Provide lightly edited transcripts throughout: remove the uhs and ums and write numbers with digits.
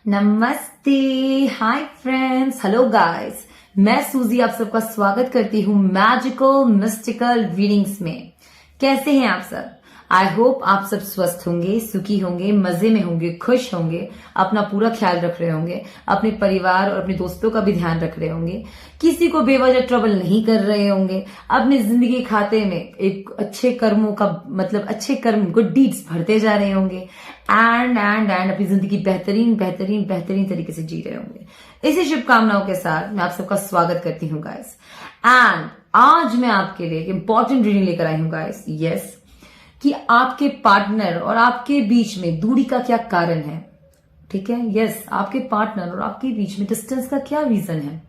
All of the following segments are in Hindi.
नमस्ते, हाय फ्रेंड्स, हेलो गाइस। मैं सूजी आप सबका स्वागत करती हूँ मैजिकल मिस्टिकल रीडिंग्स में। कैसे हैं आप सब? आई होप आप सब स्वस्थ होंगे, सुखी होंगे, मजे में होंगे, खुश होंगे, अपना पूरा ख्याल रख रहे होंगे, अपने परिवार और अपने दोस्तों का भी ध्यान रख रहे होंगे, किसी को बेवजह ट्रबल नहीं कर रहे होंगे, अपने जिंदगी खाते में एक अच्छे कर्मों का मतलब अच्छे कर्म गुड डीड्स भरते जा रहे होंगे एंड अपनी जिंदगी बेहतरीन बेहतरीन बेहतरीन तरीके से जी रहे होंगे। इसी शुभकामनाओं के साथ मैं आप सबका स्वागत करती हूँ गाइस। एंड आज मैं आपके लिए एक इंपॉर्टेंट रीडिंग लेकर आई हूँ गाइस। यस, कि आपके पार्टनर और आपके बीच में दूरी का क्या कारण है। ठीक है, यस, आपके पार्टनर और आपके बीच में डिस्टेंस का क्या रीजन है।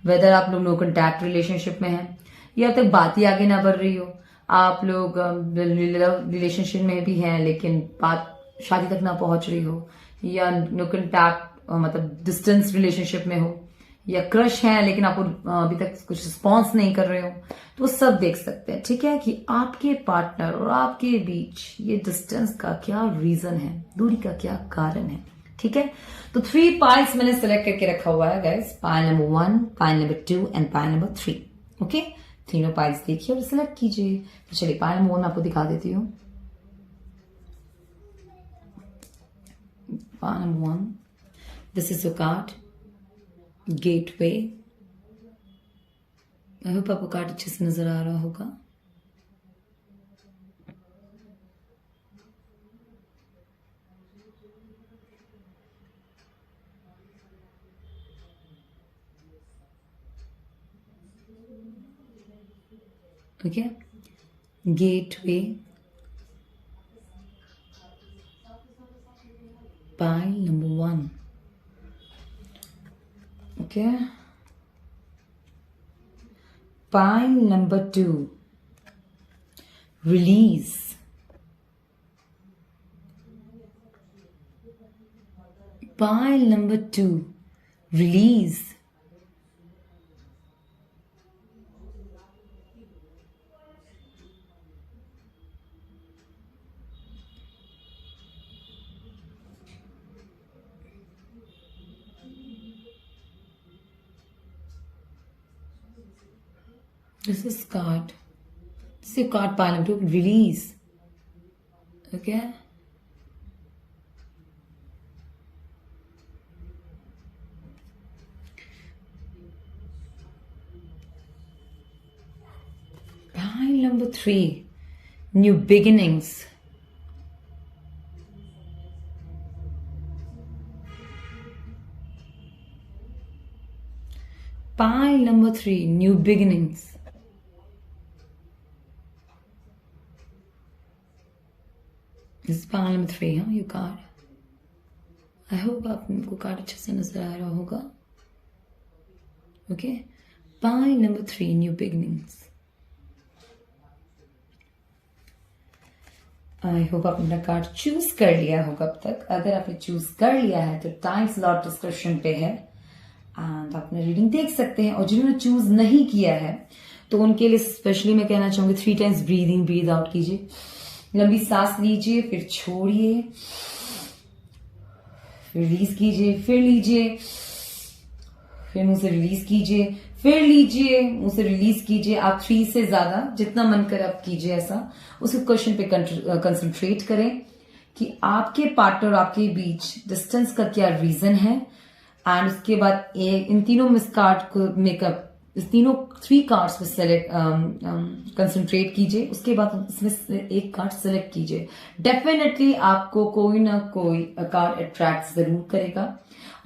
वेदर आप लोग नो कॉन्टैक्ट रिलेशनशिप में हैं या अब तक बात ही आगे ना बढ़ रही हो, आप लोग रिलेशनशिप में भी हैं लेकिन बात शादी तक ना पहुंच रही हो, या नो कॉन्टैक्ट मतलब डिस्टेंस रिलेशनशिप में हो, या क्रश है लेकिन आपको अभी तक कुछ रिस्पॉन्स नहीं कर रहे हो, तो सब देख सकते हैं। ठीक है, कि आपके पार्टनर और आपके बीच ये डिस्टेंस का क्या रीजन है, दूरी का क्या कारण है। ठीक है, तो 3 पाइल्स मैंने सेलेक्ट करके रखा हुआ है guys. Pile number 1, pile number 2 and pile number 3। Okay, तीनों पाइल्स देखिए और सिलेक्ट कीजिए। तो चलिए पाइल नंबर 1 आपको दिखा देती हूँ। Pile number 1. This is your card. Gateway. I hope आपको कार्ड अच्छे से नजर आ रहा होगा। Okay. Gateway. Pile number 1. Okay. Pile number 2. Release. Pile number 2. Release. This is card. This is your card pile number 2. Release. Okay. Pile number 3. New beginnings. Pile number 3. New beginnings. This is pile number 3, huh? Your card. I hope आपको कार्ड अच्छे से नजर आ रहा होगा। Okay. Pile number 3. New beginnings. I hope आपने अपना कार्ड चूज कर लिया होगा अब तक। अगर आपने चूज कर लिया है तो टाइम स्लॉट डिस्क्रिप्शन पे है एंड आपने रीडिंग देख सकते हैं। और जिन्होंने चूज नहीं किया है तो उनके लिए स्पेशली मैं कहना चाहूंगी 3 टाइम्स ब्रीदिंग, ब्रीद आउट कीजिए, लंबी सांस लीजिए, फिर छोड़िए, फिर रिलीज कीजिए, फिर लीजिए, फिर मुंह से रिलीज कीजिए, फिर लीजिए, मुंह से रिलीज कीजिए। आप 3 से ज्यादा जितना मन करे आप कीजिए ऐसा। उस क्वेश्चन पे कंसंट्रेट करें कि आपके पार्टनर और आपके बीच डिस्टेंस का क्या रीजन है। एंड उसके बाद इन तीनों मिस कार्ड को मेकअप, इस तीनों 3 कार्ड्स पे सेलेक्ट कंसंट्रेट कीजिए। उसके बाद इसमें से एक कार्ड सेलेक्ट कीजिए। डेफिनेटली आपको कोई ना कोई कार्ड अट्रैक्ट जरूर करेगा।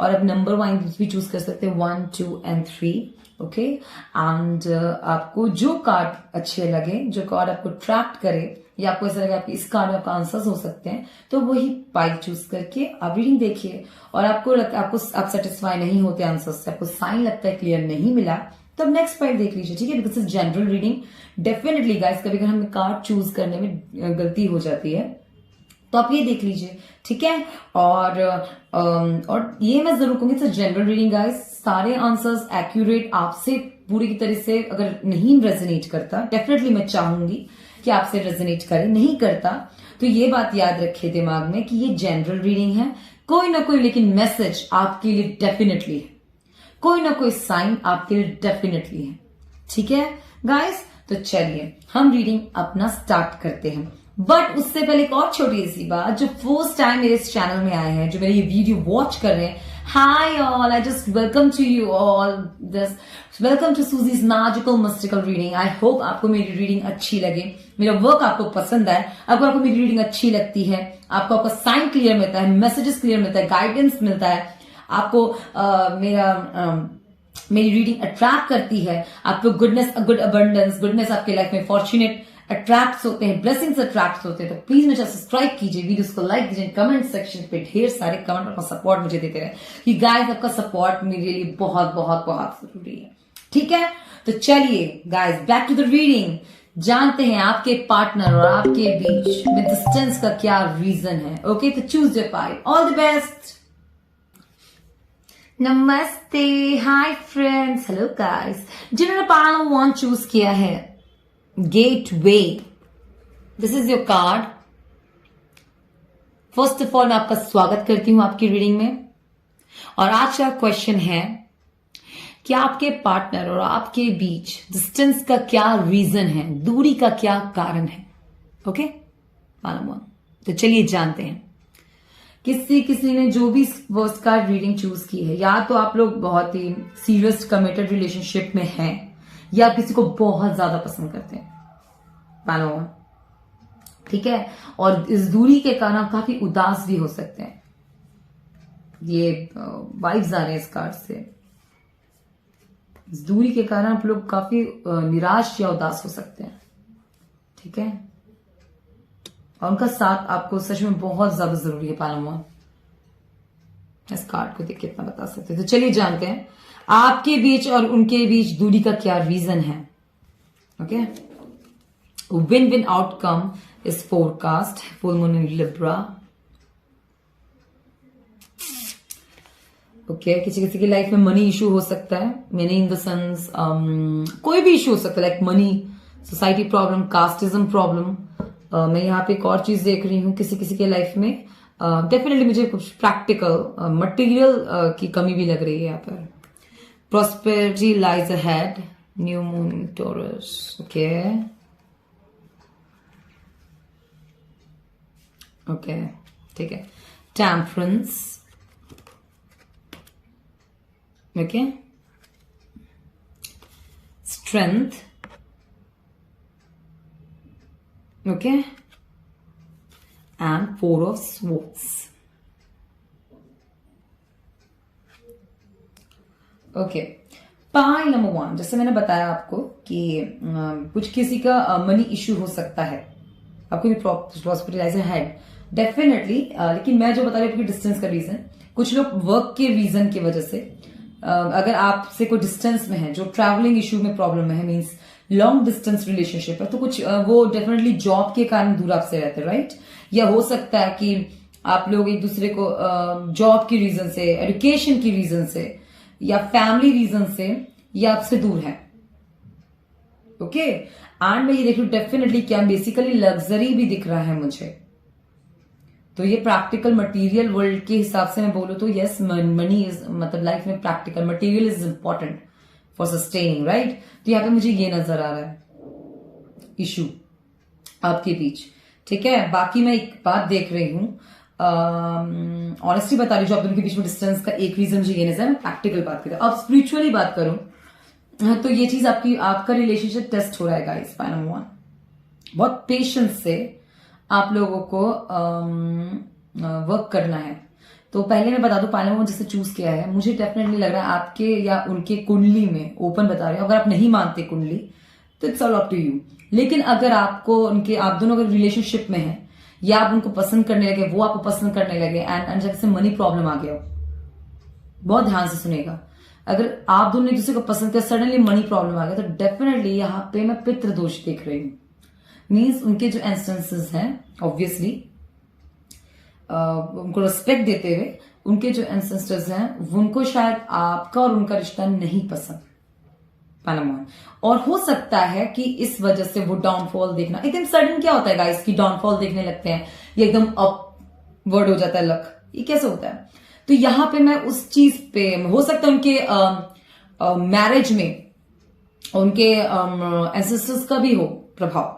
और अब नंबर वाइज भी चूज कर सकते हैं 1, 2 एंड 3। ओके, एंड आपको जो कार्ड अच्छे लगे, जो कार्ड आपको अट्रैक्ट करे, या आपको ऐसा लगे आपके इस कार्ड में आपका आंसर्स हो सकते हैं, तो वही पाइल चूज करके आप रीडिंग देखिए। और आपको आप सेटिस्फाई नहीं होते आंसर से, आपको साइन लगता है क्लियर नहीं मिला, तो अब नेक्स्ट पाइल देख लीजिए। ठीक है, because is general reading. Definitely guys कभी अगर हमें कार्ड चूज करने में गलती हो जाती है तो आप ये देख लीजिए। ठीक है, और ये मैं जरूर कहूंगी जनरल रीडिंग गाइस, सारे आंसर्स एक्यूरेट आपसे पूरी की तरह से अगर नहीं रेजोनेट करता, डेफिनेटली मैं चाहूंगी कि आपसे रेजोनेट करे, नहीं करता तो ये बात याद रखे दिमाग में कि ये जनरल रीडिंग है। कोई ना कोई लेकिन मैसेज आपके लिए डेफिनेटली है, कोई ना कोई साइन आपके लिए डेफिनेटली है। ठीक है गाइस, तो चलिए हम रीडिंग अपना स्टार्ट करते हैं। बट उससे पहले एक और छोटी सी बात, जो फर्स्ट टाइम मेरे इस चैनल में आए हैं, जो मेरे ये वीडियो वॉच कर रहे हैं, hi all, I just welcome to you all this, welcome to Suzie's magical mystical reading. I hope आपको मेरी रीडिंग अच्छी लगे, मेरा वर्क आपको पसंद आए। अगर आपको मेरी रीडिंग अच्छी लगती है, आपका साइन क्लियर मिलता है, मैसेजेस क्लियर मिलता है, गाइडेंस मिलता है, आपको मेरी रीडिंग अट्रैक्ट करती है, आपको गुडनेस, गुड अबंडेंस, गुडनेस आपके लाइफ में, फॉर्चुनेट अट्रैक्ट होते हैं, ब्लेसिंग्स अट्रैक्ट होते हैं, तो प्लीज मुझे सब्सक्राइब कीजिए, वीडियोस को लाइक कीजिए, कमेंट सेक्शन पे ढेर सारे कमेंट और सपोर्ट मुझे देते रहे, कि गाइस आपका सपोर्ट मेरे लिए बहुत बहुत बहुत जरूरी है। ठीक है, तो चलिए guys back to the reading, जानते हैं आपके पार्टनर और आपके बीच में डिस्टेंस का क्या रीजन है। ओके, तो choose your part. All the best. नमस्ते, हाय फ्रेंड्स, हेलो गाइस। जिन्होंने पार्ट 1 चूज किया है, gateway, this is your card. First of all मैं आपका स्वागत करती हूं आपकी रीडिंग में, और आज का क्वेश्चन है कि आपके पार्टनर और आपके बीच डिस्टेंस का क्या रीजन है, दूरी का क्या कारण है। ओके, मालूम। तो चलिए जानते हैं। किसी ने जो भी फर्स्ट कार्ड रीडिंग चूज की है, या तो आप लोग बहुत ही सीरियस कमिटेड रिलेशनशिप में हैं, या आप किसी को बहुत ज्यादा पसंद करते हैं, मालूम। ठीक है, और इस दूरी के कारण आप काफी उदास भी हो सकते हैं। ये वाइब्स आ रहे हैं इस कार्ड से। इस दूरी के कारण आप लोग काफी निराश या उदास हो सकते हैं। ठीक है, और उनका साथ आपको सच में बहुत ज्यादा जरूरी है, पालम। इस कार्ड को देख के इतना बता सकते हैं। तो चलिए जानते हैं आपके बीच और उनके बीच दूरी का क्या रीजन है। Okay, win win outcome is forecast, full moon in Libra. Okay, किसी की लाइफ में मनी इशू हो सकता है, मनी इन द सेंस कोई भी इशू हो सकता है, like money, society problem, casteism problem. मैं यहाँ पे एक और चीज देख रही हूँ, किसी के लाइफ में डेफिनेटली मुझे कुछ प्रैक्टिकल मटेरियल की कमी भी लग रही है यहाँ पर। Prosperity lies ahead, new moon taurus. Okay okay, ठीक है। Temperance, okay, strength, okay, and 4 of swords. Okay, pi number 1, जैसे मैंने बताया आपको कि कुछ किसी का मनी इश्यू हो सकता है, आपको भी प्रॉस्पेरिटी है डेफिनेटली, लेकिन मैं जो बता रही हूँ डिस्टेंस का रीजन, कुछ लोग वर्क के रीजन की वजह से, अगर आपसे कोई डिस्टेंस में है, जो ट्रैवलिंग इश्यू में प्रॉब्लम है, मीन्स लॉन्ग डिस्टेंस रिलेशनशिप है, तो कुछ वो डेफिनेटली जॉब के कारण दूर आपसे रहते हैं, राइट। या हो सकता है कि आप लोग एक दूसरे को जॉब की रीजन से, एजुकेशन की रीजन से, या फैमिली रीजन से, या आपसे दूर है। ओके, एंड मैं ये देख रही हूँ डेफिनेटली क्या बेसिकली लग्जरी भी दिख रहा है मुझे। तो ये प्रैक्टिकल मटेरियल वर्ल्ड के हिसाब से मैं बोलूँ तो यस, मनी इज, मतलब लाइफ में practical material is important for sustaining, right. तो यहाँ पे मुझे ये नजर आ रहा है इशू आपके बीच। ठीक है, बाकी मैं एक बात देख रही हूँ, ऑनेस्टली बता रही हूँ, जो आप दोनों के बीच में डिस्टेंस का एक रीजन मुझे ये नजर है। मैं प्रैक्टिकल बात करूँ, अब स्पिरिचुअली बात करूँ तो ये चीज आपका रिलेशनशिप टेस्ट हो रहा है गाइस। नंबर 1, बहुत पेशेंस से आप लोगों को वर्क करना है। तो पहले मैं बता दूं, पायलम को जिससे चूज किया है, मुझे डेफिनेटली लग रहा है आपके या उनके कुंडली में, ओपन बता रहे हो, अगर आप नहीं मानते कुंडली तो it's all up to you. लेकिन अगर आपको उनके, आप दोनों अगर रिलेशनशिप में हैं, या आप उनको पसंद करने लगे, वो आपको पसंद करने लगे, एंड जब से मनी प्रॉब्लम आ गया हो, बहुत ध्यान से सुनेगा, अगर आप दोनों एक दूसरे को पसंद कर, सडनली मनी प्रॉब्लम आ गया, तो डेफिनेटली यहाँ पे मैं पितृ दोष देख रही हूँ। मीन्स उनके जो इंस्टेंसेस हैं, ऑब्वियसली उनको रिस्पेक्ट देते हुए, उनके जो एंसेस्टर्स हैं उनको शायद आपका और उनका रिश्ता नहीं पसंद, पालमान। और हो सकता है कि इस वजह से वो डाउनफॉल देखना, एकदम सडन क्या होता है गाइस, की डाउनफॉल देखने लगते हैं, ये एकदम अपवर्ड हो जाता है लक, ये कैसे होता है? तो यहां पे मैं उस चीज पे, हो सकता है उनके मैरिज में उनके एंसेस्टर्स का भी हो प्रभाव,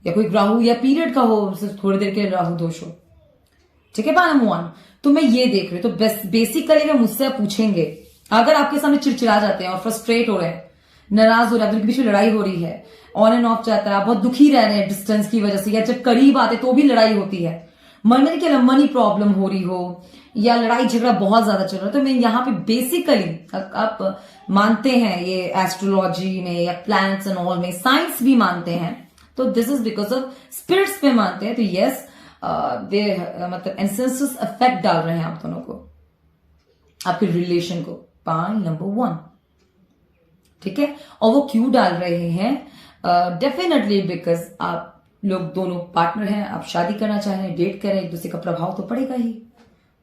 या कोई राहु या पीरियड का हो, सिर्फ थोड़ी देर के राहु दोष हो। ठीक है पालम वन, तो मैं ये देख रही हूँ। तो बेसिकली मैं मुझसे आप पूछेंगे, अगर आपके सामने चिड़चिड़ा जाते हैं और फ्रस्ट्रेट हो रहे हैं, नाराज हो रहे हैं, उनके बीच में लड़ाई हो रही है, ऑन एंड ऑफ जाता है, आप बहुत दुखी रह रहे हैं डिस्टेंस की वजह से, या जब करीब आते तो भी लड़ाई होती है, मन में क्या मनी प्रॉब्लम हो रही हो, या लड़ाई झगड़ा बहुत ज्यादा चल रहा है, तो मैं यहाँ पे बेसिकली, आप मानते हैं ये एस्ट्रोलॉजी में या प्लैनेट्स एंड ऑल में, साइंस भी मानते हैं, तो this is because of spirits पे मानते हैं। तो यस, दे मतलब एंसेस्टर्स इफेक्ट डाल रहे हैं आप दोनों को, आपके रिलेशन को। पॉइंट नंबर 1, ठीक है। और वो क्यों डाल रहे हैं? डेफिनेटली बिकॉज आप लोग दोनों पार्टनर हैं, आप शादी करना चाह रहे हैं, डेट कर रहे हैं, एक दूसरे का प्रभाव तो पड़ेगा ही।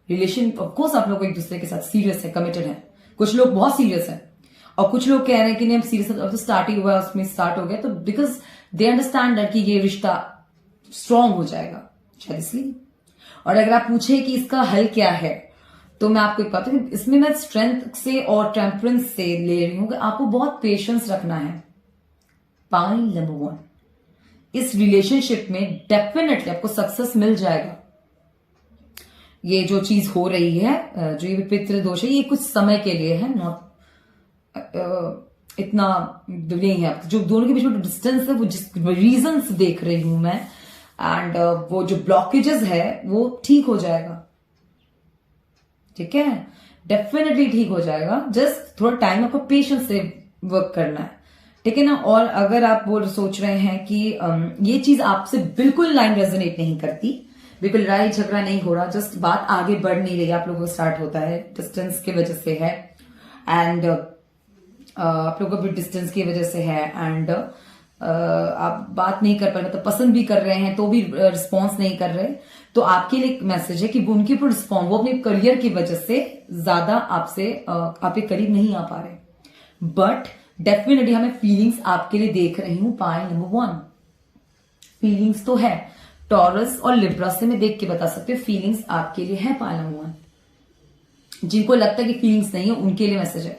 रिलेशन ऑफकोर्स आप लोग एक दूसरे के साथ सीरियस है, कमिटेड है। कुछ लोग बहुत सीरियस है और कुछ लोग कह रहे हैं कि नहीं हम सीरियस, अब तो स्टार्ट ही हुआ, उसमें स्टार्ट हो गया, तो बिकॉज दे अंडरस्टैंड कि ये रिश्ता स्ट्रांग हो जाएगा शायद इसलिए। और अगर आप पूछे कि इसका हल क्या है, तो मैं आपको एक बात बताऊं, इसमें मैं स्ट्रेंथ से और टेम्परेंस से ले रही हूं कि आपको बहुत पेशेंस रखना है। पॉइंट नंबर 1, इस रिलेशनशिप में डेफिनेटली आपको सक्सेस मिल जाएगा। ये जो चीज हो रही है, जो ये पितृ दोष है, ये कुछ समय के लिए है, नॉट इतना नहीं है। जो दोनों के बीच में डिस्टेंस है, वो जिस रीजंस देख रही हूं मैं, एंड वो जो ब्लॉकेजेस है वो ठीक हो जाएगा। ठीक है, डेफिनेटली ठीक हो जाएगा। जस्ट थोड़ा टाइम आपको पेशेंस से वर्क करना है, ठीक है ना। और अगर आप वो सोच रहे हैं कि ये चीज आपसे बिल्कुल लाइन रेजोनेट नहीं करती, बिल्कुल लड़ाई झगड़ा नहीं हो रहा, जस्ट बात आगे बढ़ नहीं रही, आप लोगों को स्टार्ट होता है डिस्टेंस की वजह से है, एंड आप लोगों को भी डिस्टेंस की वजह से है, एंड आप बात नहीं कर पा रहे, मतलब पसंद भी कर रहे हैं तो भी रिस्पॉन्स नहीं कर रहे, तो आपके लिए एक मैसेज है कि वो उनके ऊपर रिस्पॉन्स, वो अपने करियर की वजह से ज्यादा आपसे आपके करीब नहीं आ पा रहे। बट डेफिनेटली हमें फीलिंग्स आपके लिए देख रही हूं। पॉइंट नंबर 1, फीलिंग्स तो है। टॉरस और लिब्रा से मैं देख के बता सकती हूँ फीलिंग्स आपके लिए है। पॉइंट नंबर 1, जिनको लगता है कि फीलिंग्स नहीं है उनके लिए मैसेज है,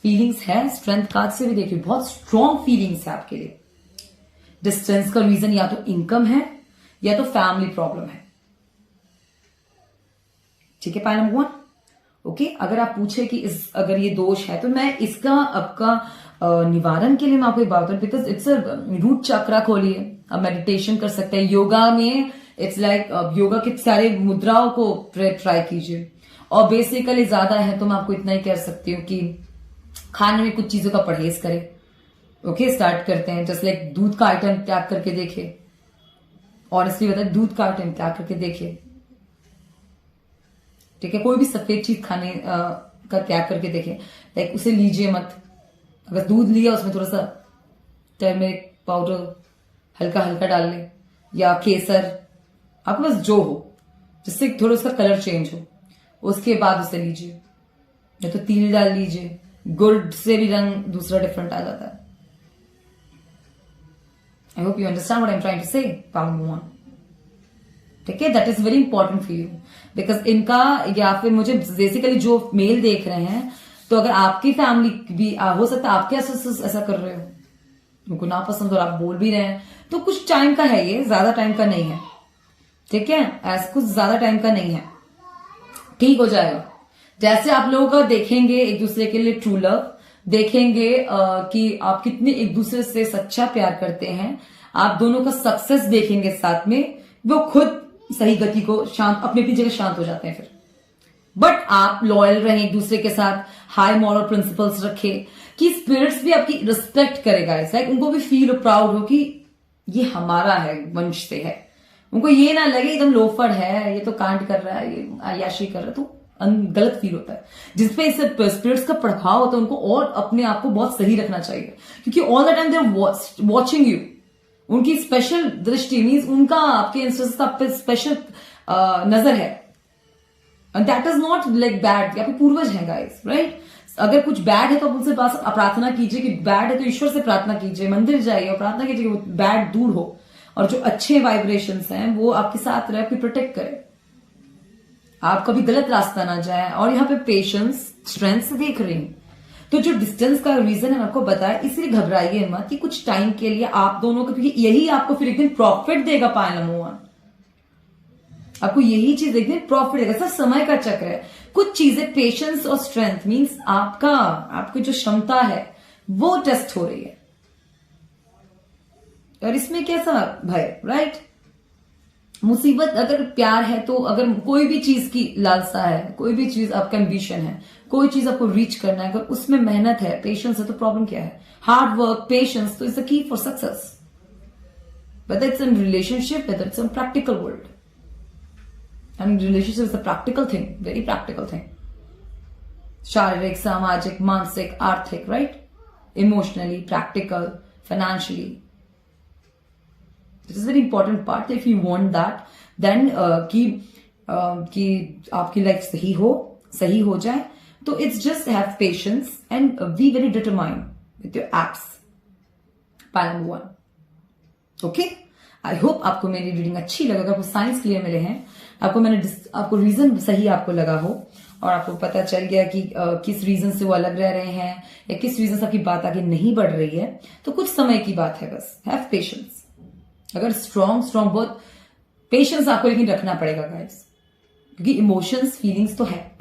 फीलिंग्स है। स्ट्रेंथ कार्ड से भी देखिए बहुत स्ट्रॉन्ग फीलिंग्स है आपके लिए। डिस्टेंस का रीजन या तो इनकम है या तो फैमिली प्रॉब्लम है, ठीक है। Point number 1, okay. अगर आप पूछे कि अगर ये दोष है, तो मैं इसका आपका निवारण के लिए मैं आपको एक बात बताऊं, बिकॉज इट्स अ रूट चक्रा खोलिए, आप मेडिटेशन कर सकते हैं। योगा में इट्स लाइक योगा के सारे मुद्राओं को ट्राई कीजिए, और बेसिकली ज्यादा है तो मैं आपको इतना ही कह सकती हूँ कि खाने में कुछ चीजों का परहेज करें। ओके, स्टार्ट करते हैं। जस्ट लाइक दूध का आइटम त्याग करके देखिए, ऑनेस्टली बताए, दूध का आइटम त्याग करके देखिए, ठीक है। कोई भी सफेद चीज खाने का त्याग करके देखें, लाइक उसे लीजिए मत। अगर दूध लिया उसमें थोड़ा सा टर्मरिक पाउडर हल्का हल्का डाल ले, या केसर, आपके पास जो हो, जिससे थोड़ा उसका कलर चेंज हो, उसके बाद उसे लीजिए। या तो तिल डाल लीजिए, गुड़ से भी रंग दूसरा डिफरेंट आ जाता है। I hope you understand what I am trying to say. Point 1, ठीक है, that is very important for you, because इनका, या फिर मुझे बेसिकली जो मेल देख रहे हैं, तो अगर आपकी फैमिली भी हो सकता है आपके ऐसा कर रहे हो, उनको ना पसंद और आप बोल भी रहे हैं, तो कुछ टाइम का है, ये ज्यादा टाइम का नहीं है, ठीक है। ऐसा कुछ ज्यादा टाइम का नहीं है, ठीक हो जाएगा। जैसे आप लोगों का देखेंगे एक दूसरे के लिए ट्रू लव, देखेंगे कि आप कितने एक दूसरे से सच्चा प्यार करते हैं, आप दोनों का सक्सेस देखेंगे साथ में, वो खुद सही गति को शांत, अपनी अपनी जगह शांत हो जाते हैं फिर। बट आप लॉयल रहें एक दूसरे के साथ, हाई मॉरल प्रिंसिपल्स रखें, कि स्पिरिट्स भी आपकी रिस्पेक्ट करेगा, लाइक उनको भी फील हो, प्राउड हो कि ये हमारा है, वंश से है। उनको ये ना लगे एकदम लोफर है, ये तो कांड कर रहा है, ये अय्याशी कर रहा है, तो गलत फील होता है। जिसपे इससे स्पिरिट्स का प्रभाव होता है, उनको और अपने आप को बहुत सही रखना चाहिए, क्योंकि all the time they are watching you. उनकी स्पेशल दृष्टि मीन्स उनका आपके इंस्टेंस आप पे स्पेशल नजर है, and that is not like bad. आपके पूर्वज हैं गाइस, राइट। अगर कुछ बैड है तो आप उनसे पास प्रार्थना कीजिए कि बैड है, तो ईश्वर से प्रार्थना कीजिए, मंदिर जाइए और प्रार्थना कीजिए कि वो बैड दूर हो, और जो अच्छे वाइब्रेशंस हैं वो आपके साथ रहे, आपकी प्रोटेक्ट करे। आप कभी गलत रास्ता ना जाए, और यहाँ पे पेशेंस स्ट्रेंथ से देख रही हूं। तो जो डिस्टेंस का रीजन है आपको बताया, इसलिए घबराइए मत कि कुछ टाइम के लिए आप दोनों को, क्योंकि यही आपको फिर एक दिन प्रॉफिट देगा। पायल नंबर 1 आपको यही चीज एक दिन प्रॉफिट देगा। सब समय का चक्र है। कुछ चीजें पेशेंस और स्ट्रेंथ मींस आपकी जो क्षमता है वो टेस्ट हो रही है, और इसमें कैसा भय, राइट। मुसीबत अगर प्यार है तो, अगर कोई भी चीज की लालसा है, कोई भी चीज आपका एम्बिशन है, कोई चीज आपको रीच करना है, अगर उसमें मेहनत है, पेशेंस है, तो प्रॉब्लम क्या है? हार्ड वर्क, पेशेंस तो is the key for success, whether it's in relationship, whether it's in practical world. And relationship is a practical thing, very practical thing. शारीरिक, सामाजिक, मानसिक, आर्थिक, right? Emotionally, practical, financially. This is a very important part. If you want that, then कि आपकी लाइफ सही हो जाए, तो it's just have patience and be very determined with your apps. Part number 1. Okay, I hope आपको मेरी रीडिंग अच्छी लगे, आपको साइंस क्लियर मिले हैं, आपको रीजन सही आपको लगा हो, और आपको पता चल गया कि किस रीजन से वो अलग रह रहे हैं, या किस रीजन से आपकी बात आगे नहीं बढ़ रही है, तो कुछ समय की बात है बस। Have patience. अगर स्ट्रॉन्ग बहुत पेशेंस आपको लेकिन रखना पड़ेगा गाइस, क्योंकि इमोशंस फीलिंग्स तो है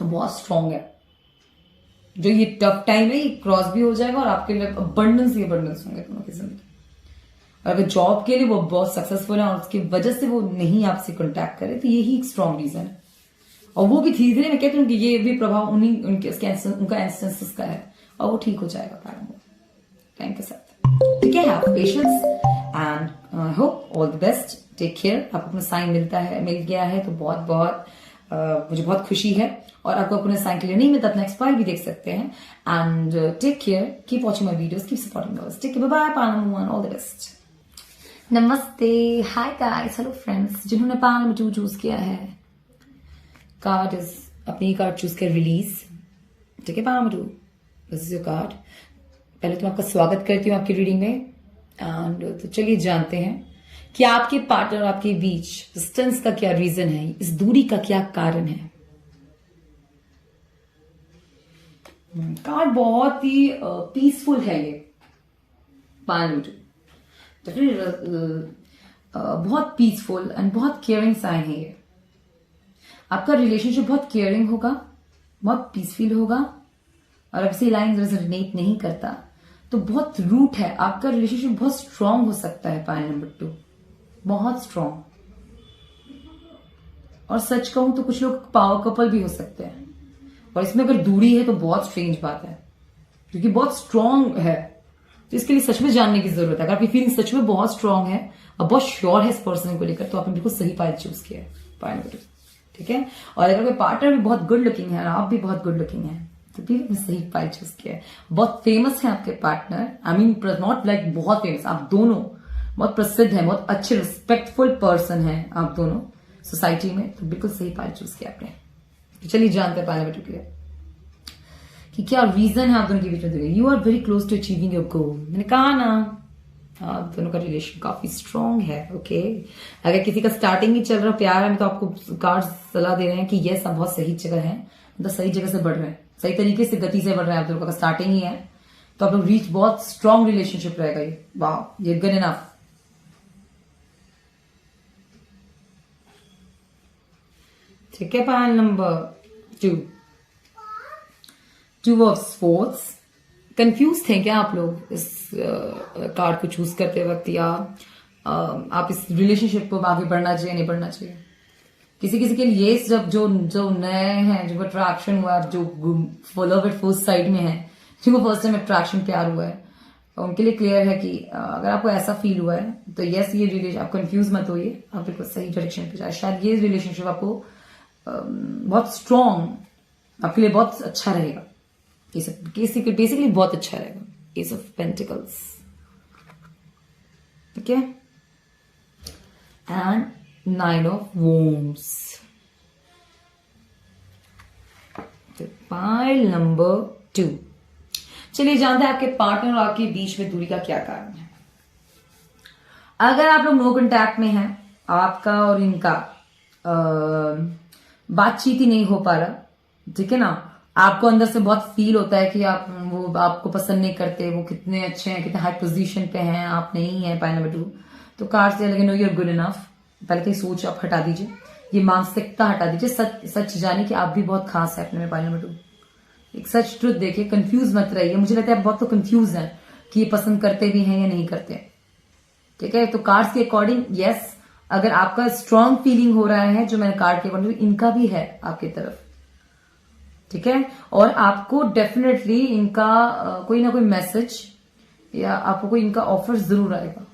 बहुत स्ट्रॉन्ग है। जो ये टफ टाइम है ये क्रॉस भी हो जाएगा, और आपके लिए अबंडेंस होंगे दोनों की जिंदगी। और अगर जॉब के लिए वो बहुत सक्सेसफुल है और उसकी वजह से वो नहीं आपसे कांटेक्ट करे, तो यही एक स्ट्रॉन्ग रीजन है। और वो भी धीरे धीरे, मैं कहती हूँ कि ये भी प्रभाव उनका इंस्टेंसेस का है, और वो ठीक हो जाएगा। टाइम के साथ, ठीक है। Have patience and hope all the best. Take care. आपको अपना साइन मिल गया है तो बहुत मुझे बहुत खुशी है। और आपको अपने साइन क्लियर नहीं मिलता, अपना एक्सपायर भी देख सकते हैं। And take care, keep watching my videos, keep supporting us. Take care, bye bye. Payal number 1, all the best. नमस्ते, हाय गाइस, हेलो फ्रेंड्स। जिन्होंने पायल नंबर 2 चूज किया है, कार्ड इज अपनी कार्ड चूज कर रिलीज, ठीक है। Pile number 2, this is your card. पहले तो आपका स्वागत करती हूँ आपकी रीडिंग में। एंड तो चलिए जानते हैं कि आपके पार्टनर और आपके बीच डिस्टेंस का क्या रीजन है, इस दूरी का क्या कारण है। कार्ड बहुत ही पीसफुल है ये पायल नंबर 2, बहुत पीसफुल एंड बहुत केयरिंग साइन है ये। आपका रिलेशनशिप बहुत केयरिंग होगा, बहुत पीसफुल होगा, और अब से लाइन रेजोनेट नहीं करता तो बहुत रूट है। आपका रिलेशनशिप बहुत स्ट्रांग हो सकता है पायल नंबर 2, बहुत स्ट्रांग। और सच कहूं तो कुछ लोग पावर कपल भी हो सकते हैं, और इसमें अगर दूरी है तो बहुत स्ट्रेंज बात है, क्योंकि बहुत स्ट्रांग है। तो इसके लिए सच में जानने की जरूरत है। अगर आपकी फीलिंग सच में बहुत स्ट्रांग है और बहुत श्योर है इस पर्सन को लेकर, तो आपने बिल्कुल सही पायल चूज किया है, पायल नंबर 2, ठीक है। और अगर कोई पार्टनर भी बहुत गुड लुकिंग है और आप भी बहुत गुड लुकिंग है, तो भी सही पायल चूज किया है। बहुत फेमस है आपके partner, I mean not like बहुत फेमस, आप दोनों बहुत प्रसिद्ध हैं, बहुत अच्छे रिस्पेक्टफुल पर्सन हैं आप दोनों सोसाइटी में, तो बिल्कुल सही पायल चूज किया आपने। तो चलिए जानते हैं पायल नंबर 2 के लिए कि क्या रीजन है आप दोनों के बीच में। You are very close to achieving your goal. मैंने कहा ना, आप दोनों का रिलेशन काफी स्ट्रांग है, ओके। अगर किसी का स्टार्टिंग ही चल रहा प्यार है, तो आपको कार्ड सलाह दे रहे हैं कि ये सब बहुत सही जगह है, मतलब सही जगह से बढ़ रहे हैं, सही तरीके से गति से बढ़ रहे हैं। आप दोनों का स्टार्टिंग ही है, तो आप लोग रीच बहुत स्ट्रांग रिलेशनशिप रहेगा ये। वाह, ये गुड इनफ। ठीक है। Pile number 2 of sports. Confuse थे क्या आप लोग इस कार्ड को चूज करते वक्त, या आप इस रिलेशनशिप को आगे बढ़ना चाहिए नहीं बढ़ना चाहिए। किसी के लिए जब जो नए हैं, जो अट्रैक्शन हुआ है, जो फॉलो एट फर्स्ट साइड में है, जिनको फर्स्ट टाइम अट्रैक्शन प्यार हुआ है, उनके लिए क्लियर है कि अगर आपको ऐसा फील हुआ है तो यस, ये रिलेशन, आप कंफ्यूज मत होइए, आप बिल्कुल सही डायरेक्शन पे जाए। शायद ये रिलेशनशिप आपको बहुत स्ट्रॉन्ग, आपके लिए बहुत अच्छा रहेगा, बेसिकली बहुत अच्छा रहेगा। एस ऑफ पेंटिकल्स, ठीक है, and 9 of wands. Pile number 2। चलिए जानते हैं आपके पार्टनर और आपके बीच में दूरी का क्या कारण है। अगर आप लोग नो कांटेक्ट में हैं, आपका और इनका, बातचीत ही नहीं हो पा रहा, ठीक है ना, आपको अंदर से बहुत फील होता है कि आप वो आपको पसंद नहीं करते, वो कितने अच्छे हैं, कितने हाई पोजीशन पे हैं, आप नहीं है पॉइंट नंबर 2, तो कार्ड से लगे know you are good enough. पहले तो ये सोच आप हटा दीजिए, ये मानसिकता हटा दीजिए, सच जाने कि आप भी बहुत खास है अपने में। पॉइंट नंबर 2, एक सच ट्रुथ देखिए, कंफ्यूज मत रहिए। मुझे लगता है आप बहुत तो कंफ्यूज हैं कि ये पसंद करते भी हैं या नहीं करते, ठीक है। तो कार्ड्स के अकॉर्डिंग यस, अगर आपका स्ट्रांग फीलिंग हो रहा है, जो मैंने कार्ड के अकॉर्डिंग, इनका भी है आपकी तरफ, ठीक है। और आपको डेफिनेटली इनका कोई ना कोई मैसेज या आपको कोई इनका ऑफर जरूर आएगा।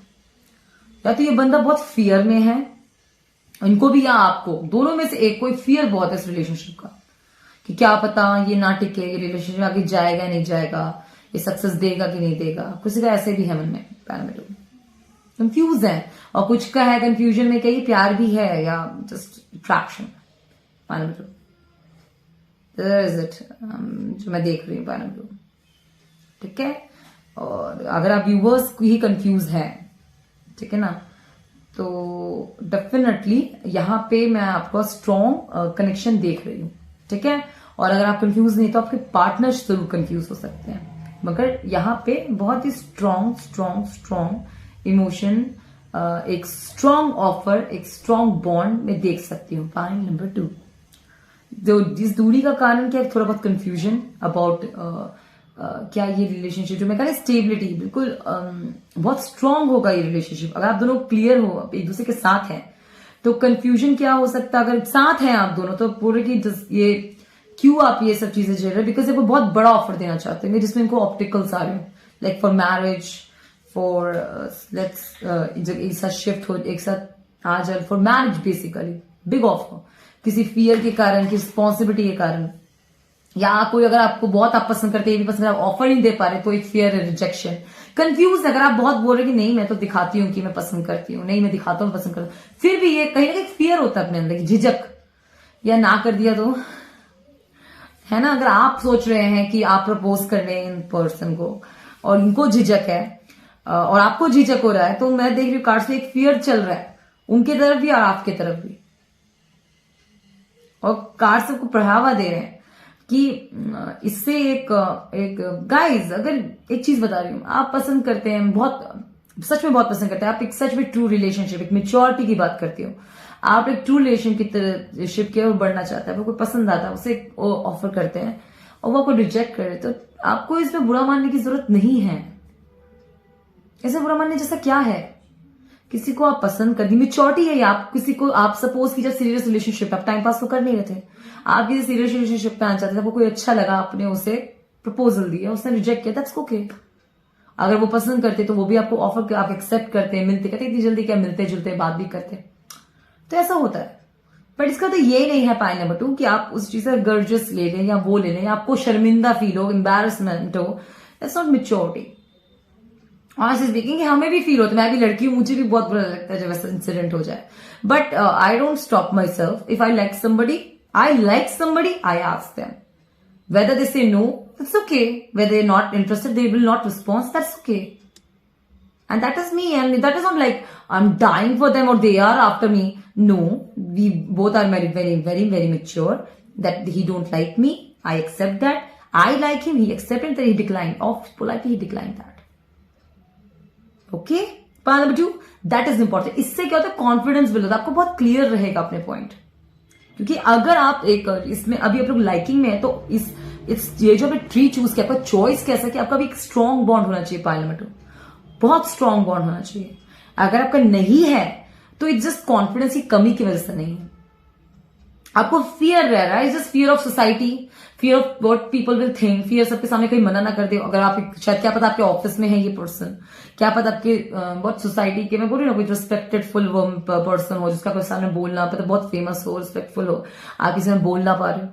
या तो ये बंदा बहुत फियर में है, इनको भी या आपको, दोनों में से एक, कोई फियर बहुत है इस रिलेशनशिप का कि क्या पता ये ना टिके, ये रिलेशनशिप आगे जाएगा नहीं जाएगा, ये सक्सेस देगा कि नहीं देगा। किसी का ऐसे भी है मन में, पैरामीटर कंफ्यूज है, और कुछ का है कंफ्यूजन में कहीं प्यार भी है या just attraction. Parameter is it जो मैं देख रही हूँ, पैरामीटर, ठीक है। और अगर आप व्यूवर्स ही कंफ्यूज है, ठीक है ना, तो डेफिनेटली यहां पे मैं आपको स्ट्रॉन्ग कनेक्शन देख रही हूं, ठीक है। और अगर आप कंफ्यूज नहीं तो आपके पार्टनर्स जरूर कंफ्यूज हो सकते हैं, मगर यहां पे बहुत ही स्ट्रॉन्ग इमोशन, एक स्ट्रॉन्ग ऑफर, एक स्ट्रॉन्ग बॉन्ड में देख सकती हूँ। पॉइंट नंबर 2, जो जिस दूरी का कारण क्या, थोड़ा बहुत कंफ्यूजन अबाउट क्या ये रिलेशनशिप, जो मैं कह रही स्टेबिलिटी, बिल्कुल बहुत स्ट्रांग होगा ये रिलेशनशिप अगर आप दोनों क्लियर हो, एक दूसरे के साथ हैं। तो कंफ्यूजन क्या हो सकता है, अगर साथ हैं आप दोनों, तो पूरे की ये क्यों आप ये सब चीजें झेल रहे हैं, बिकॉज ये कोई बहुत बड़ा ऑफर देना चाहते हैं जिसमें इनको ऑप्टिकल्स आ रहे हैं, like for marriage, for let's एक साथ शिफ्ट हो, एक साथ आ जाए, for marriage basically big offer, किसी फियर के कारण, किसी रिस्पॉन्सिबिलिटी के कारण, या कोई अगर आपको बहुत आप पसंद करते हैं, ये भी पसंद, आप ऑफर नहीं दे पा रहे, तो एक फियर है, रिजेक्शन, कंफ्यूज। अगर आप बहुत बोल रहे कि नहीं मैं तो दिखाती हूँ कि मैं पसंद करती हूँ, नहीं मैं दिखाता हूँ पसंद करता हूँ, फिर भी ये कहीं ना कहीं फियर होता है अपने अंदर, झिझक, या ना कर दिया तो, है ना। अगर आप सोच रहे हैं कि आप प्रपोज कर रहे हैं इन पर्सन को और इनको झिझक है और आपको झिझक हो रहा है, तो मैं देख रही हूँ कार्ड से एक फियर चल रहा है उनके तरफ भी और आपके तरफ भी, और कार्ड सबको बढ़ावा दे रहे हैं कि इससे एक गाइज, अगर एक चीज बता रही हूं, आप पसंद करते हैं, बहुत सच में बहुत पसंद करते हैं, आप एक सच में ट्रू रिलेशनशिप, एक मेच्योरिटी की बात करती हो, आप एक ट्रू रिलेशनशिप की ओर बढ़ना चाहते हैं, आपको कोई पसंद आता है, उसे ऑफर करते हैं और वो आपको रिजेक्ट करे, तो आपको इसमें बुरा मानने की जरूरत नहीं है। ऐसे बुरा मानने जैसा क्या है, किसी को आप पसंद कर दी, मेच्योरिटी है, आप किसी को, आप सपोज कीजिए सीरियस रिलेशनशिप, आप टाइम पास तो कर नहीं रहे थे, आप किसी सीरियस रिलेशनशिप पे आना चाहते थे, आपको कोई अच्छा लगा, आपने उसे प्रपोजल दिया, उसने रिजेक्ट किया, दैट्स ओके। अगर वो पसंद करते तो वो भी आपको ऑफर, आप एक्सेप्ट करते, मिलते, कहते इतनी जल्दी क्या, मिलते जुलते बात भी करते, तो ऐसा होता है। बट इसका तो ये नहीं है पॉइंट नंबर 2 कि आप उस चीज से गर्जस ले लें या वो ले लें, या आपको शर्मिंदा फील हो, एम्बैरसमेंट हो, that's not maturity. Honestly speaking हमें भी फील होता है, मैं भी लड़की हूं, मुझे भी बहुत बुरा लगता है जब ऐसा इंसिडेंट हो जाए, but I don't stop my self. If I like somebody, I ask them. Whether they say no, it's okay. Whether they're not interested, they will not respond, that's okay. And that is me, and that is not like I'm dying for them or they are after me. No, we both are very, very, very, very mature that he don't like me. I accept that. I like him, he accepted that, he declined. Politely he declined that. Okay, point number 2, that is important. इससे क्या होता है, कॉन्फिडेंस बिल्ड होता है, आपको बहुत क्लियर रहेगा अपने पॉइंट, क्योंकि अगर आप एक इसमें अभी आप लोग लाइकिंग में है, तो ये जो आपने ट्री चूज किया, आपका चॉइस कैसा कि आपका भी एक स्ट्रॉन्ग बॉन्ड होना चाहिए। पॉइंट नंबर 2, बहुत स्ट्रॉन्ग बॉन्ड होना चाहिए। अगर आपका नहीं है तो इट्स जस्ट कॉन्फिडेंस की कमी की वजह से नहीं है, आपको फियर रह रहा है, it's just fear of society, fear of what people will think, fear सबके सामने कहीं मना ना कर दे। अगर आप शायद क्या पता आपके ऑफिस में है ये पर्सन, क्या पता आपके बहुत सोसाइटी के, मैं बोल रही हूँ, कोई रिस्पेक्टेड फुल पर्सन हो जिसका कोई सामने बोलना पता, बहुत फेमस हो, रिस्पेक्टफुल हो, आप किसी में बोल ना पा रहे हो,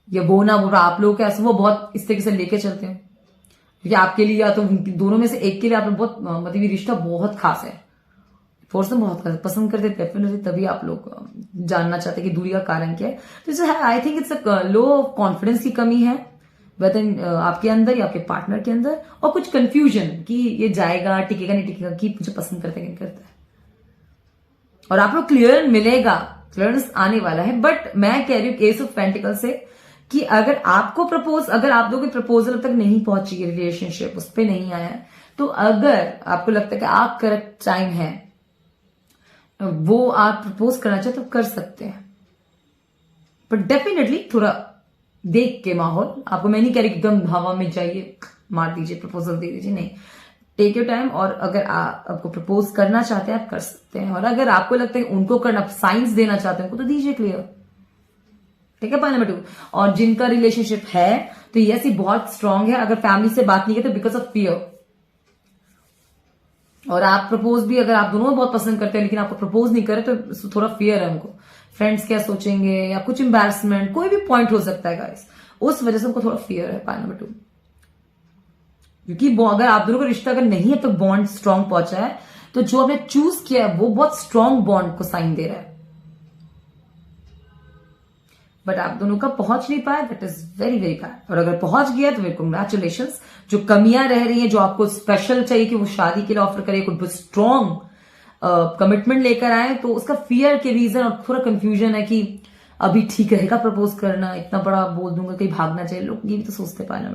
या वो ना बोल रहा, आप लोग कैसे वो बहुत इस तरीके से लेके चलते हैं, क्योंकि आपके लिए या तो दोनों में से एक के लिए आप बहुत मतलब ये रिश्ता बहुत खास है, पर्सन बहुत पसंद करते, डेफिनेटली तभी आप लोग जानना चाहते हैं कि दूरी का कारण क्या है। तो I think it's a low confidence की कमी है, वेदर आपके अंदर या आपके पार्टनर के अंदर, और कुछ कंफ्यूजन कि ये जाएगा, टिकेगा नहीं टिकेगा, कि मुझे पसंद करते नहीं करता है, और आप लोग क्लियर मिलेगा क्लियरनेस आने वाला है। बट मैं कह रही हूँ एस ऑफ पेंटिकल से कि अगर आपको प्रपोज, अगर आप लोगों की प्रपोजल तक नहीं पहुंची है, रिलेशनशिप उस पर नहीं आया है, तो अगर आपको लगता है कि आप करेक्ट टाइम है, वो आप प्रपोज करना चाहे तो कर सकते हैं, बट डेफिनेटली थोड़ा देख के माहौल। आपको मैं नहीं कह रही एकदम हवा में जाइए मार दीजिए प्रपोजल दे दीजिए, नहीं, टेक योर टाइम। और अगर आपको प्रपोज करना चाहते हैं आप कर सकते हैं, और अगर आपको लगता है उनको करना, साइंस देना चाहते हैं उनको, तो दीजिए क्लियर, ठीक है। पॉइंट नंबर 2, और जिनका रिलेशनशिप है तो यस, ये बहुत स्ट्रांग है। अगर फैमिली से बात नहीं करते बिकॉज ऑफ फियर, और आप प्रपोज भी, अगर आप दोनों बहुत पसंद करते हैं लेकिन आपको प्रपोज नहीं करे तो थोड़ा फियर है उनको, फ्रेंड्स क्या सोचेंगे या कुछ एम्बैरसमेंट, कोई भी पॉइंट हो सकता है गाइस, उस वजह से उनको थोड़ा फियर है। पॉइंट नंबर 2, क्योंकि अगर आप दोनों का रिश्ता अगर नहीं है तो बॉन्ड स्ट्रांग पहुंचा है, तो जो आपने चूज किया है वो बहुत स्ट्रांग बॉन्ड को साइन दे रहा है, बट आप दोनों का पहुंच नहीं पाया, that is very very bad. और अगर पहुंच गया तो वेरी कंग्रेचुलेशन। जो कमियां रह रही हैं, जो आपको स्पेशल चाहिए कि वो शादी के लिए ऑफर करे, कुछ स्ट्रांग कमिटमेंट लेकर आए, तो उसका फियर के रीजन और थोड़ा कंफ्यूजन है कि अभी ठीक रहेगा प्रपोज करना, इतना बड़ा बोल दूंगा कहीं भागना चाहिए, लोग ये भी तो सोचते पाए ना।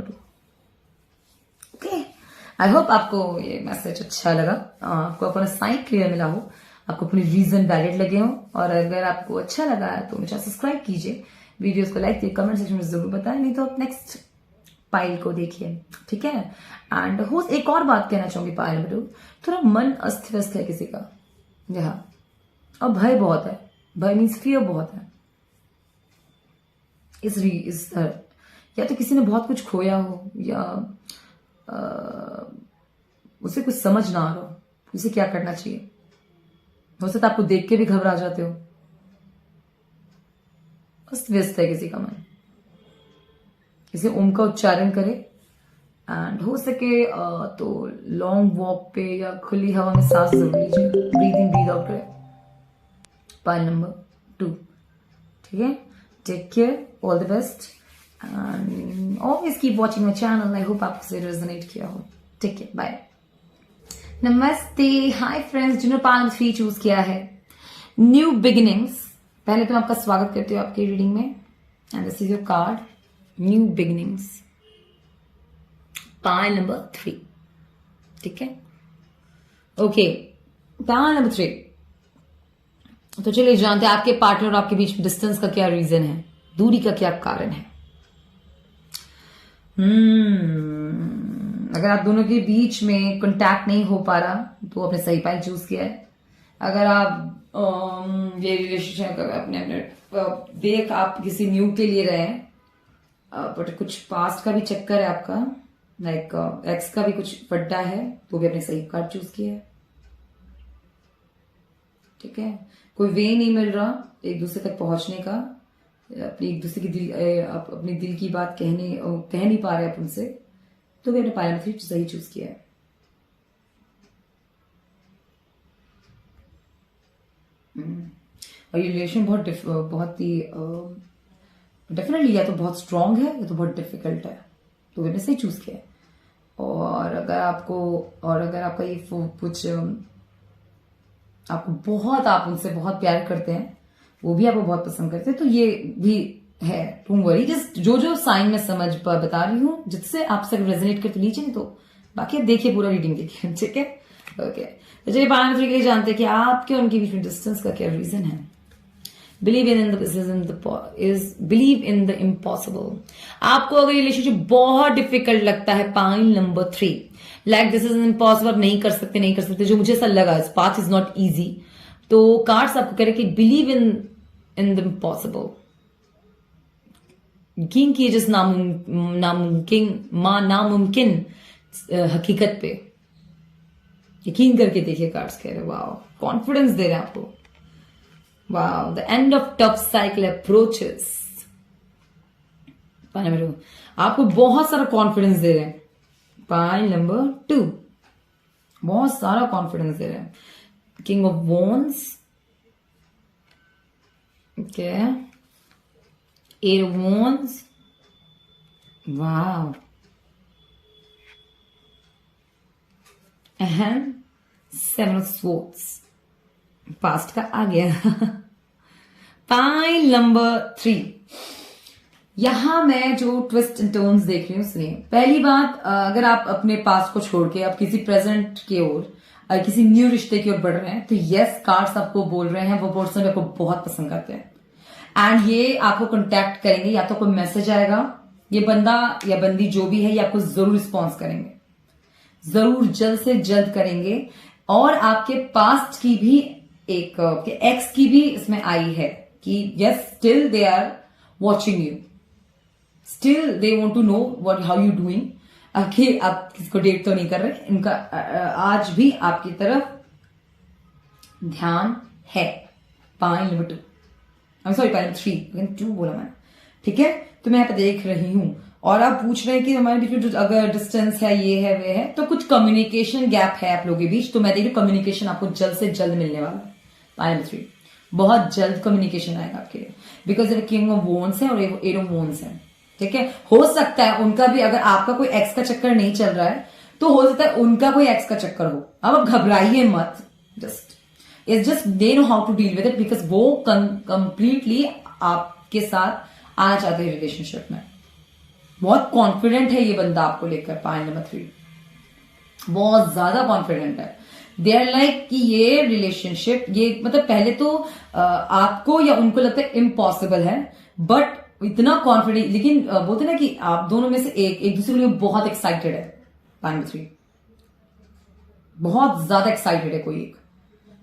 ओके, आई होप आपको ये मैसेज अच्छा लगा, आपको अपना साइन क्लियर मिला हो, आपको अपनी रीजन वैलिड लगे हो, और अगर आपको अच्छा लगा है तो मुझे सब्सक्राइब कीजिए, वीडियोस को लाइक कीजिए, कमेंट सेक्शन में जरूर बताएं, नहीं तो आप नेक्स्ट पाइल को देखिए, ठीक है। एंड हो एक और बात कहना चाहूंगी पायल बटू, थोड़ा मन अस्त व्यस्त है किसी का यहाँ, और भय बहुत है, भय मीन्स फियर बहुत है। इस या तो किसी ने बहुत कुछ खोया हो, या उसे कुछ समझ ना आ रहा हो उसे क्या करना चाहिए, हो सकता है आपको देख के भी घबरा जाते हो, अस्त व्यस्त है किसी का मन। किसी ओम का उच्चारण करे, एंड हो सके तो लॉन्ग वॉक पे या खुली हवा में सांस जरूर लीजिए, ब्रीद इन ब्रीद आउट करे। पॉइंट नंबर 2, ठीक है। Take care, all the best, and always keep watching my channel. I hope आपसे रेजोनेट किया हो। Take care, bye. नमस्ते, हाय फ्रेंड्स, जिन्होंने पाल 3 चूज किया है, न्यू बिगिनिंग्स, पहले तो मैं आपका स्वागत करती हूँ आपकी रीडिंग में, and this is your card, new beginnings, pile number 3, ठीक है। ओके, पाइल नंबर 3, तो चलिए जानते हैं आपके पार्टनर और आपके बीच डिस्टेंस का क्या रीजन है, दूरी का क्या कारण है। अगर आप दोनों के बीच में कांटेक्ट नहीं हो पा रहा तो आपने सही पाइल चूज किया है। अगर आप ये रिलेशनशिप अपने अपने देख आप किसी न्यू के लिए रहे, बट कुछ पास्ट का भी चक्कर है आपका, लाइक एक्स का भी कुछ पड्डा है, तो भी आपने सही कार्ड चूज किया है, ठीक है। कोई वे नहीं मिल रहा एक दूसरे तक पहुंचने का, अपनी एक दूसरे की आप अपनी दिल की बात कह नहीं पा रहे आप उनसे, तो भी आपने पाइल नंबर 3 सही चूज किया है। और ये रिलेशन बहुत ही डेफिनेटली या तो बहुत स्ट्रांग है या तो बहुत डिफिकल्ट है, तो मैंने सही चूज किया है। और अगर आपका ये कुछ आपको बहुत, आप उनसे बहुत प्यार करते हैं, वो भी आपको बहुत पसंद करते हैं, तो ये भी है। डोंट वरी, जस्ट जो साइन मैं समझ बता रही हूँ, जिससे आपसे रेजोनेट करते लीजिए, नहीं तो बाकी आप देखिए, पूरा रीडिंग देखिए, ठीक है। ओके, तो चलिए पाइल नंबर 3 के लिए जानते हैं कि आपके और उनके बीच में डिस्टेंस का क्या रीजन है। Believe in the impossible. आपको अगर रिलेशनशिप बहुत डिफिकल्ट लगता है, pile number 3, like this is impossible, नहीं कर सकते, जो मुझे ऐसा लगा, इस पाथ इज नॉट इजी, तो कार्ड्स आपको कह रहे कि बिलीव इन द इम्पॉसिबल, यकीन कीजिए जिस नामुमकिन हकीकत पे, यकीन करके देखिए। कार्ड्स कह रहे वाओ, कॉन्फिडेंस दे रहे हैं आपको। Wow, the end of tough cycle approaches. Pile number 2 आपको बहुत सारा कॉन्फिडेंस दे रहे हैं। पाइल नंबर 2 बहुत सारा कॉन्फिडेंस दे रहे हैं। King of wands, okay, 8 of Wands, wow, and 7 of Swords, past का आ गया। पाइल नंबर 3, यहां मैं जो ट्विस्ट एंड टर्न्स देख रही हूँ सुनिए। पहली बात, अगर आप अपने पास्ट को छोड़ के आप किसी प्रेजेंट की ओर किसी न्यू रिश्ते की ओर बढ़ रहे हैं तो यस, कार्ड्स आपको बोल रहे हैं वो पर्सन आपको बहुत पसंद करते हैं एंड ये आपको कांटेक्ट करेंगे, या तो कोई मैसेज आएगा, ये बंदा या बंदी जो भी है ये आपको जरूर रिस्पॉन्स करेंगे, जरूर जल्द से जल्द करेंगे। और आपके पास्ट की भी एक एक्स की भी इसमें आई है कि yes, still they are watching you, still they want to know what how you doing. आखिर आप किसको डेट तो नहीं कर रहे, इनका आज भी आपकी तरफ ध्यान है। Point number 2, I am sorry point 3 2 बोला मैंने, ठीक है। तो मैं यहाँ पे देख रही हूं और आप पूछ रहे हैं कि हमारे बीच में अगर डिस्टेंस है, ये है, वे है, तो कुछ कम्युनिकेशन गैप है आप लोगों के बीच। तो मैं देख रही हूँ कम्युनिकेशन आपको जल्द से जल्द मिलने वाला है। पॉइंट 3, बहुत जल्द कम्युनिकेशन आएगा आपके लिए, बिकॉज ये किंग ऑफ वॉन्ड्स है और एट ऑफ वॉन्ड्स है, ठीक है। हो सकता है उनका भी, अगर आपका कोई एक्स का चक्कर नहीं चल रहा है तो हो सकता है उनका कोई एक्स का चक्कर हो। अब आप घबराइए मत, just they know how to deal with it, because वो कंप्लीटली आपके साथ आना चाहते हैं रिलेशनशिप में। बहुत कॉन्फिडेंट है ये बंदा आपको लेकर। पॉइंट नंबर 3, बहुत ज्यादा कॉन्फिडेंट है। दे आर लाइक कि ये रिलेशनशिप, ये मतलब पहले तो आपको या उनको लगता है इम्पॉसिबल है, बट इतना कॉन्फिडेंट, लेकिन बोलते ना कि आप दोनों में से एक दूसरे के लिए बहुत एक्साइटेड है। पॉइंट नंबर 3, बहुत ज्यादा एक्साइटेड है, कोई एक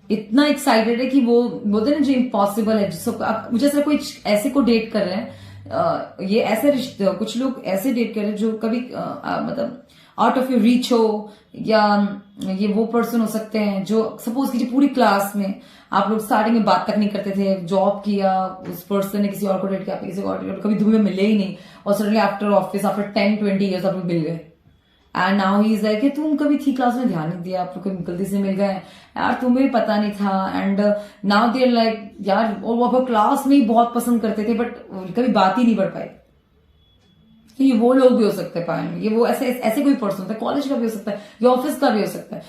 इतना एक्साइटेड है कि वो बोलते ना जो इम्पॉसिबल है, जिसको मुझे ऐसा कोई ऐसे को डेट कर रहे हैं, ये ऐसे रिश्ते, कुछ लोग ऐसे डेट कर रहे हैं जो कभी मतलब आउट ऑफ योर रीच हो, या ये वो पर्सन हो सकते हैं जो सपोज कीजिए पूरी क्लास में आप लोग स्टार्टिंग में बात तक नहीं करते थे, जॉब किया, उस पर्सन ने किसी और को डेट किया, किसी और कभी धूम में मिले ही नहीं, और suddenly after office after 10-20 years आप लोग मिल गए and now he is like कि तुम कभी थी क्लास में ध्यान नहीं दिया, आप लोग गलती से मिल गए यार, तुम्हें भी पता नहीं था। And now they are like यार, और वो आप क्लास में ही बहुत पसंद करते थे बट कभी बात ही नहीं बढ़ पाई। तो ये वो लोग भी हो सकते हैं, ये वो ऐसे कोई पर्सन होता है, कॉलेज का भी हो सकता है, या ऑफिस का भी हो सकता है।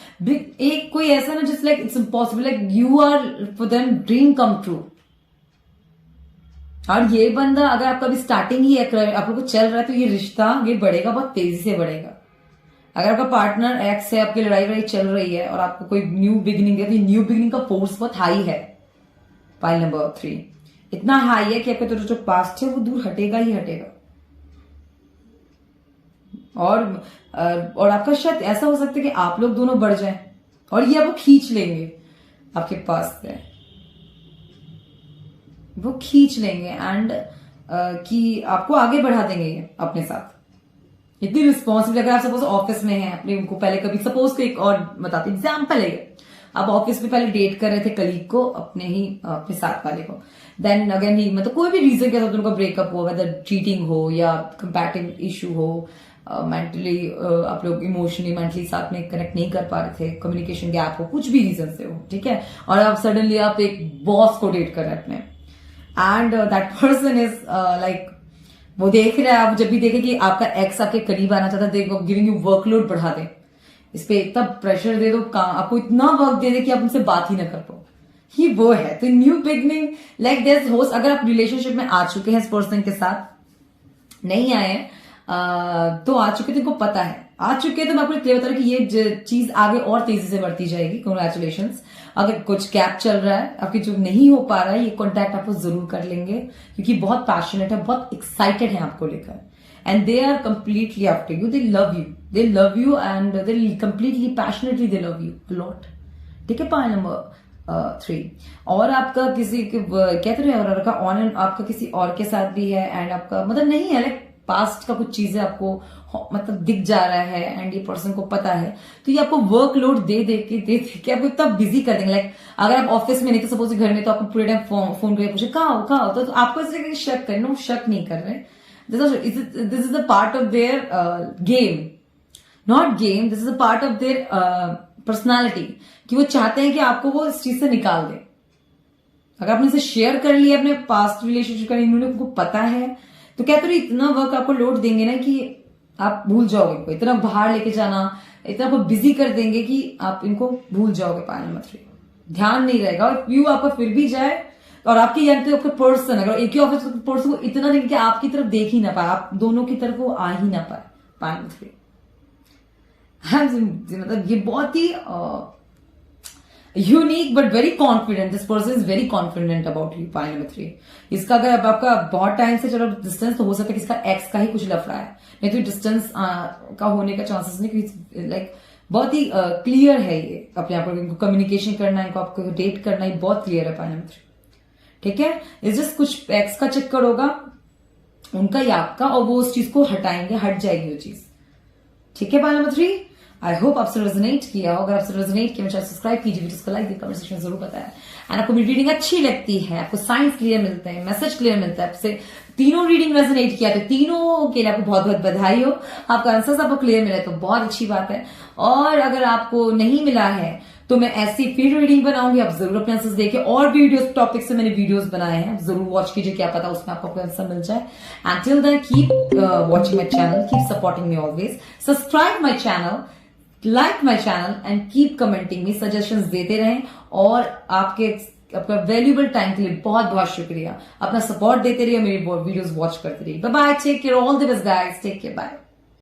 एक कोई ऐसा ना जिस like it's impossible, like you are for them dream come true. और ये बंदा अगर आपका भी स्टार्टिंग ही आप लोग को चल रहा है तो ये रिश्ता ये बढ़ेगा, बहुत तेजी से बढ़ेगा। अगर आपका पार्टनर एक्स है, आपकी लड़ाई चल रही है और आपको कोई न्यू बिगिनिंग है, तो न्यू बिगिनिंग का फोर्स बहुत हाई है। पाइल नंबर 3 इतना हाई है कि आपका जो पास्ट है वो दूर हटेगा ही हटेगा। और आपका शायद ऐसा हो सकता है कि आप लोग दोनों बढ़ जाएं और ये आपको खींच लेंगे आपके पास से, वो खींच लेंगे एंड कि आपको आगे बढ़ा देंगे ये अपने साथ। इतनी रिस्पॉन्सिबिलिटी, अगर आप सपोज ऑफिस में हैं, अपने उनको पहले कभी सपोज को एक और बताते एग्जाम्पल है, आप ऑफिस में पहले डेट कर रहे थे कलीग को, अपने साथ वाले को, देन अगेन ही मतलब कोई भी रीजन के साथ उनका ब्रेकअप हो, वेदर चीटिंग हो या कंपैटिव इशू हो, मेंटली आप लोग इमोशनली मेंटली साथ में कनेक्ट नहीं कर पा रहे थे, कम्युनिकेशन गैप हो, कुछ भी रीजन से हो, ठीक है। और आप सडनली आप एक बॉस को डेट कर रहे हैं अपने, and that person is like, वो देख रहा है, आप जब भी देखे कि आपका एक्स आपके करीब आना चाहता है, गिविंग यू वर्कलोड बढ़ा दे, इस पे इतना प्रेशर दे दो, आपको इतना वर्क दे दे कि आप उनसे बात ही ना कर पाओ, ही वो है। तो new beginning like this host, अगर आप रिलेशनशिप में आ चुके हैं इस पर्सन के साथ, नहीं आए तो आ चुके तो इनको पता है, आ चुके हैं तो मैं आपको क्लियर बता रहा हूं कि ये चीज आगे और तेजी से बढ़ती जाएगी। कंग्रेचुलेशंस। अगर कुछ गैप चल रहा है आपकी जो नहीं हो पा रहा है, ये कॉन्टैक्ट आपको जरूर कर लेंगे, क्योंकि बहुत पैशनेट है, बहुत एक्साइटेड है आपको लेकर, and they are completely after you, they love you and they completely passionately they love you lot, ठीक है। पॉइंट नंबर 3, और आपका किसी कहते रहे ऑन आपका किसी और के साथ भी है, एंड आपका मतलब नहीं है लाइक पास्ट का कुछ चीजें आपको मतलब दिख जा रहा है एंड ये पर्सन को पता है, तो ये आपको वर्कलोड दे दे के आपको इतना बिजी कर देंगे। लाइक अगर आप ऑफिस में नहीं तो सपोज घर में, तो आपको पूरे टाइम फोन करके पूछे कहाँ हो, तो आपको ऐसे शक करना, शक नहीं कर रहे, this is the part of their game, not game, this is a part of their personality, कि वो चाहते हैं कि आपको वो इस चीज से निकाल दे। अगर आपने इसे शेयर कर लिया अपने पास्ट रिलेशनशिप का, इन्होंने उनको पता है, तो कहते रहे इतना वर्क आपको लोड देंगे ना कि आप भूल जाओगे, इतना बाहर लेके जाना, इतना आपको बिजी कर देंगे कि आप इनको भूल जाओगे। पॉइंट नंबर 3, ध्यान नहीं रहेगा, और व्यू आपका फिर भी जाए और आपके यानी तो आपका पर्सन, अगर एक ही ऑफिस का पर्सन को इतना दिन कि आपकी तरफ देख ही ना पाए, आप दोनों की तरफ वो आ ही ना पाए, पानी नंबर 3 मतलब ये बहुत ही unique but very confident, this person is very confident about you. Point number 3, इसका अगर अब आपका बहुत टाइम से चलो डिस्टेंस, तो हो सकता है कि इसका एक्स का ही कुछ लफड़ा है, नहीं तो डिस्टेंस का होने का चांसेस नहीं, क्योंकि लाइक बहुत ही क्लियर है ये अपने आप को, कम्युनिकेशन करना है, इनको आपको डेट करना है, बहुत क्लियर है पॉइंट नंबर 3। ठीक है, इस जस्ट कुछ एक्स का चक्कर होगा उनका या आपका, और वो उस चीज को हटाएंगे, हट जाएगी वो चीज। ठीक है, पॉइंट नंबर 3, आई होप आपसे रेजोनेट किया हो। अगर आपसे रेजोनेट किया मुझे सब्सक्राइब कीजिए, वीडियो को लाइक कीजिए, कमेंट सेक्शन में जरूर बताएं। एंड आपको मेरी रीडिंग अच्छी लगती है, आपको साइंस क्लियर मिलते हैं, मैसेज क्लियर मिलता है, आपसे तीनों रीडिंग रेजोनेट किया तो तीनों के लिए आपको बहुत बहुत बधाई हो, आपका आंसर आपको क्लियर मिला तो बहुत अच्छी बात है। और अगर आपको नहीं मिला है तो मैं ऐसी फिर रीडिंग बनाऊंगी, आप जरूर अपने आंसर्स देखिए, और भी वीडियोस टॉपिक से मैंने वीडियोस बनाए हैं, आप जरूर वॉच कीजिए, क्या पता उसमें आपको आंसर मिल जाए। And till then keep watching my channel, keep supporting me always, subscribe my channel, like my channel and keep commenting me, suggestions देते रहें। और आपका वैल्यूबल टाइम के लिए बहुत बहुत शुक्रिया, अपना सपोर्ट देते रहिए, मेरी वीडियोस वॉच करते रहिए। Bye bye, take care, all the best guys, take care, bye.